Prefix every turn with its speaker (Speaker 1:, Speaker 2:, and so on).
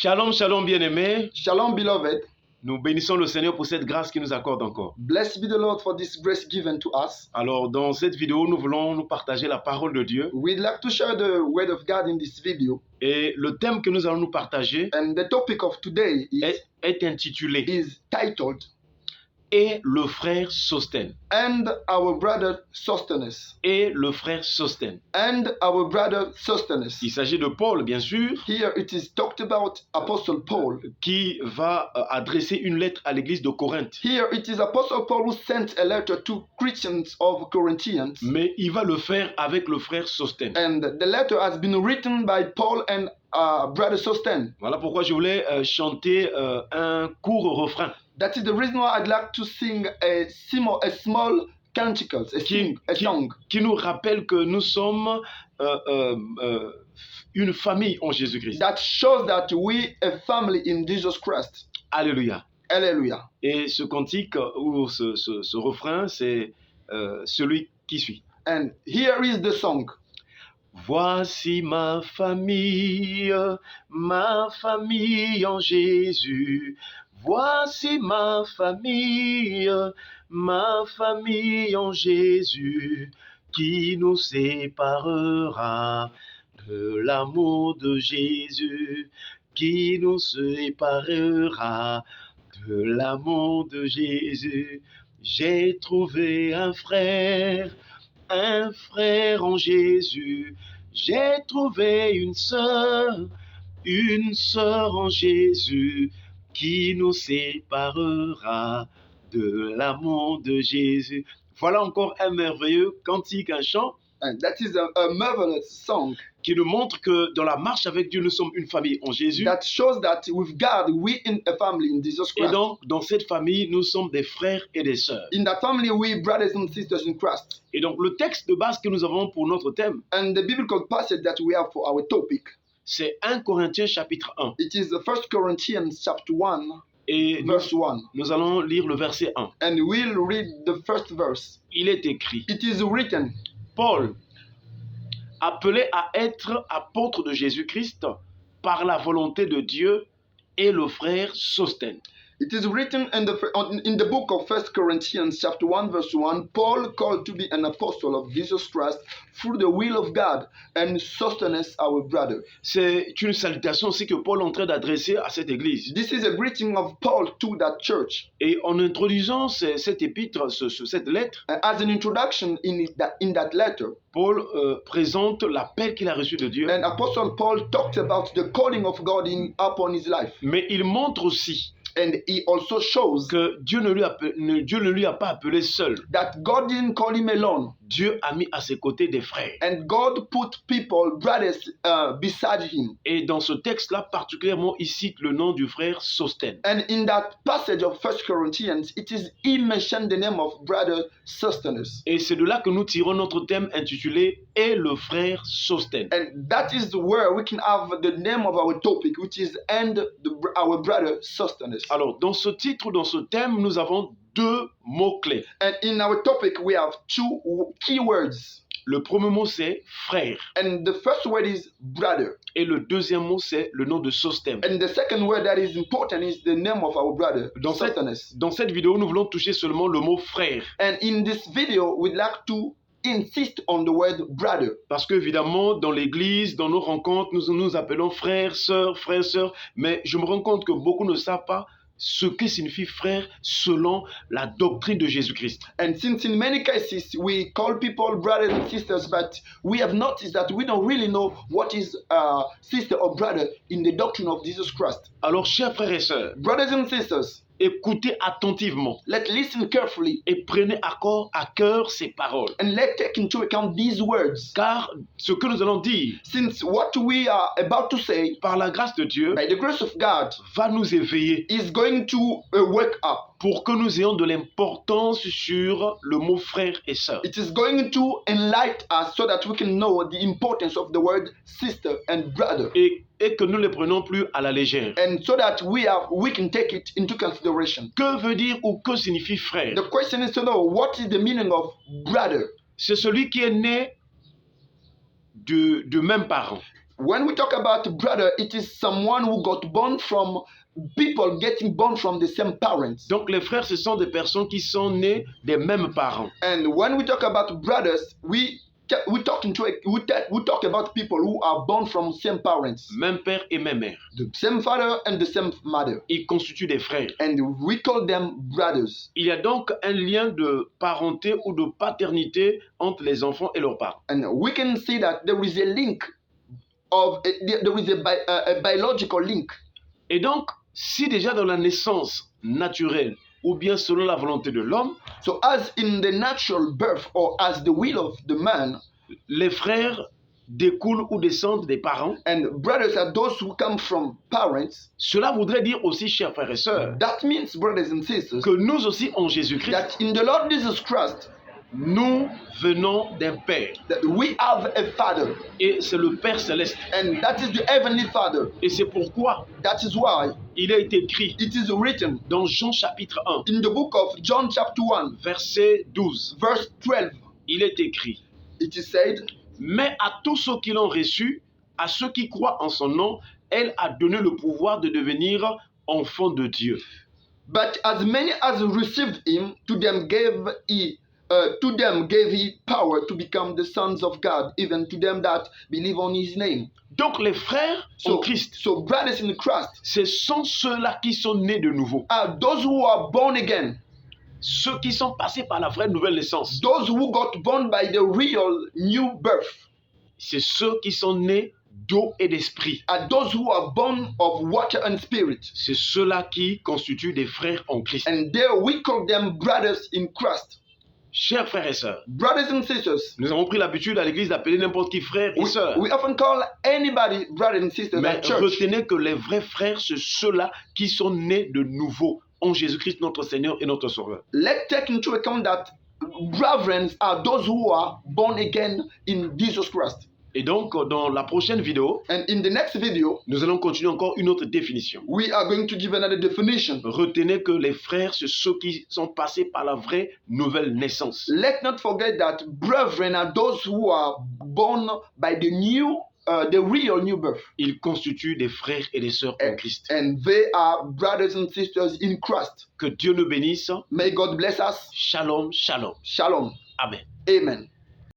Speaker 1: Shalom, shalom bien-aimés.
Speaker 2: Shalom, beloved.
Speaker 1: Nous bénissons le Seigneur pour cette grâce qu'il nous accorde encore.
Speaker 2: Blessed be the Lord for this grace given to us.
Speaker 1: Alors, dans cette vidéo, nous voulons nous partager la parole de Dieu.
Speaker 2: We'd like to share the word of God in this video.
Speaker 1: Et le thème que nous allons nous partager
Speaker 2: And the topic of today
Speaker 1: est intitulé
Speaker 2: is titled,
Speaker 1: Et le frère Sostène.
Speaker 2: And Our Brother Sosthenes.
Speaker 1: Et le frère Sostène.
Speaker 2: And Our Brother Sosthenes.
Speaker 1: Il s'agit de Paul, bien sûr,
Speaker 2: Here it is talked about Apostle Paul.
Speaker 1: qui va adresser une lettre à l'église de Corinthe.
Speaker 2: Here it is Apostle Paul who sent a letter to Christians of Corinthians.
Speaker 1: Mais il va le faire avec le frère Sostène.
Speaker 2: And the letter has been written by Paul and Brother Sosthenes.
Speaker 1: Voilà pourquoi je voulais chanter un court refrain
Speaker 2: That is the reason why I'd like to sing a small canticles, a song.
Speaker 1: qui nous rappelle que nous sommes une famille en Jésus-Christ.
Speaker 2: That shows that we a family in Jesus Christ.
Speaker 1: Alléluia.
Speaker 2: Hallelujah.
Speaker 1: Et ce cantique ou ce refrain, c'est celui qui suit.
Speaker 2: And here is the song.
Speaker 1: Voici ma famille en Jésus. Voici ma famille en Jésus, qui nous séparera de l'amour de Jésus, qui nous séparera de l'amour de Jésus. J'ai trouvé un frère en Jésus. J'ai trouvé une sœur en Jésus, qui nous séparera de l'amour de Jésus. Voilà encore un merveilleux cantique, un chant.
Speaker 2: And that is a marvelous song.
Speaker 1: Qui nous montre que dans la marche avec Dieu, nous sommes une famille en Jésus.
Speaker 2: That shows that with God, we in a family in Jesus Christ.
Speaker 1: Et donc, dans cette famille, nous sommes des frères et des sœurs.
Speaker 2: In that family, we brothers and sisters in Christ.
Speaker 1: Et donc, le texte de base que nous avons pour notre thème,
Speaker 2: And the biblical passage that we have for our topic,
Speaker 1: c'est 1 Corinthiens chapitre 1.
Speaker 2: it is the 1 Corinthians chapter 1,
Speaker 1: Et
Speaker 2: verse 1.
Speaker 1: nous allons lire le verset 1.
Speaker 2: And we'll read the first verse.
Speaker 1: Il est écrit,
Speaker 2: It is written,
Speaker 1: Paul, appelé à être apôtre de Jésus-Christ par la volonté de Dieu, et le frère Sostène.
Speaker 2: it is written in the book of 1 Corinthians chapter 1 verse 1, Paul called to be an apostle of Jesus Christ through the will of God, and Sosthenes our brother.
Speaker 1: C'est une salutation aussi que Paul est en train d'adresser à cette église.
Speaker 2: This is a greeting of Paul to that church.
Speaker 1: Et en introduisant cette épître, cette lettre,
Speaker 2: As an introduction in that letter,
Speaker 1: Paul présente l'appel qu'il a reçu de Dieu.
Speaker 2: and Apostle Paul talked about the calling of God upon his life.
Speaker 1: Mais il montre aussi
Speaker 2: And he also shows
Speaker 1: que Dieu ne lui a pas appelé seul.
Speaker 2: that God didn't call him alone.
Speaker 1: Dieu a mis à ses côtés des frères.
Speaker 2: And God put people, brothers, beside him.
Speaker 1: Et dans ce texte-là, particulièrement, il cite le nom du frère Sostène.
Speaker 2: And in that passage of 1 Corinthians, he mentioned the name of brother Sosthenes.
Speaker 1: Et c'est de là que nous tirons notre thème intitulé « Et le frère Sostène ».
Speaker 2: And that is where we can have the name of our topic, which is our brother Sosthenes.
Speaker 1: Alors, dans ce titre, dans ce thème, nous avons deux mots-clés.
Speaker 2: And in our topic, we have two keywords.
Speaker 1: Le premier mot, c'est « frère ».
Speaker 2: And the first word is brother.
Speaker 1: Et le deuxième mot, c'est le nom de Sostène.
Speaker 2: And the second word that is important is the name of our brother, Sosthenes.
Speaker 1: Dans cette vidéo, nous voulons toucher seulement le mot « frère ».
Speaker 2: And in this video, we'd like to insist on the word brother.
Speaker 1: Parce qu'évidemment, dans l'église, dans nos rencontres, nous nous appelons frères, sœurs, mais je me rends compte que beaucoup ne savent pas ce que signifie frère selon la doctrine de Jésus-Christ.
Speaker 2: And since in many cases we call people brothers and sisters, but we have noticed that we don't really know what is sister or brother in the doctrine of Jesus Christ.
Speaker 1: Alors, chers frères et sœurs,
Speaker 2: Brothers and sisters,
Speaker 1: écoutez attentivement
Speaker 2: let's listen carefully
Speaker 1: et prenez à cœur ces paroles.
Speaker 2: and let's take into account these words.
Speaker 1: Car ce que nous allons dire,
Speaker 2: Since what we are about to say,
Speaker 1: par la grâce de Dieu,
Speaker 2: by the grace of God,
Speaker 1: va nous éveiller
Speaker 2: is going to wake up.
Speaker 1: pour que nous ayons de l'importance sur le mot frère et sœur.
Speaker 2: It is going to enlighten us so that we can know the importance of the word sister and brother.
Speaker 1: Et que nous ne les prenons plus à la légère.
Speaker 2: And so that we can take it into consideration.
Speaker 1: Que veut dire ou que signifie frère?
Speaker 2: The question is to know what is the meaning of brother.
Speaker 1: C'est celui qui est né de même parent.
Speaker 2: when we talk about brother, it is someone who got born from people getting born from the same parents.
Speaker 1: Donc les frères, ce sont des personnes qui sont nées des mêmes parents.
Speaker 2: And when we talk about brothers, we talk about people who are born from same parents,
Speaker 1: Même père et même mère.
Speaker 2: the same father and the same mother,
Speaker 1: Ils constituent des frères.
Speaker 2: and we call them brothers.
Speaker 1: Il y a donc un lien de parenté ou de paternité entre les enfants et leurs parents.
Speaker 2: And we can see that there is a link there is a biological link.
Speaker 1: Et donc, si déjà dans la naissance naturelle ou bien selon la volonté de l'homme,
Speaker 2: So as in the natural birth or as the will of the man,
Speaker 1: les frères découlent ou descendent des parents,
Speaker 2: and brothers are those who come from parents,
Speaker 1: cela voudrait dire aussi, chers frères et sœurs,
Speaker 2: that means, brothers and sisters,
Speaker 1: que nous aussi en Jésus-Christ,
Speaker 2: that in the Lord Jesus Christ,
Speaker 1: nous venons d'un Père.
Speaker 2: that we have a father,
Speaker 1: Et c'est le Père céleste.
Speaker 2: and that is the heavenly father.
Speaker 1: Et c'est pourquoi
Speaker 2: That is why
Speaker 1: il a été écrit
Speaker 2: it is written
Speaker 1: dans Jean chapitre 1,
Speaker 2: in the book of John chapter 1,
Speaker 1: verset 12.
Speaker 2: verse 12,
Speaker 1: Il est écrit:
Speaker 2: it is said,
Speaker 1: mais à tous ceux qui l'ont reçu, à ceux qui croient en son nom, elle a donné le pouvoir de devenir enfants de Dieu.
Speaker 2: but as many as received him, to them gave he power to become the sons of God, even to them that believe on his name.
Speaker 1: Donc les frères en Christ,
Speaker 2: So brothers in Christ
Speaker 1: ce sont ceux-là qui sont nés de nouveau,
Speaker 2: are those who are born again,
Speaker 1: ceux qui sont passés par la vraie nouvelle naissance.
Speaker 2: those who got born by the real new birth,
Speaker 1: C'est ceux qui sont nés d'eau et d'esprit.
Speaker 2: are those who are born of water and spirit.
Speaker 1: C'est ceux-là qui constituent des frères en Christ.
Speaker 2: And there we call them brothers in Christ.
Speaker 1: Chers frères et sœurs,
Speaker 2: Brothers and sisters,
Speaker 1: nous avons pris l'habitude à l'église d'appeler n'importe qui frère et sœur.
Speaker 2: we often call anybody brothers and sisters
Speaker 1: Mais
Speaker 2: at church.
Speaker 1: retenez que les vrais frères, c'est ceux-là qui sont nés de nouveau en Jésus-Christ, notre Seigneur et notre Sauveur.
Speaker 2: Let's take into account that brethren are those who are born again in Jesus Christ.
Speaker 1: Et donc, dans la prochaine vidéo,
Speaker 2: And in the next video,
Speaker 1: nous allons continuer encore une autre définition.
Speaker 2: we are going to give another definition.
Speaker 1: Retenez que les frères, c'est ceux qui sont passés par la vraie nouvelle naissance.
Speaker 2: Let's not forget that brethren are those who are born by the real new birth.
Speaker 1: Ils constituent des frères et des sœurs en Christ.
Speaker 2: And they are brothers and sisters in Christ.
Speaker 1: Que Dieu nous bénisse.
Speaker 2: May God bless us.
Speaker 1: Shalom, shalom.
Speaker 2: Shalom.
Speaker 1: Amen.
Speaker 2: Amen.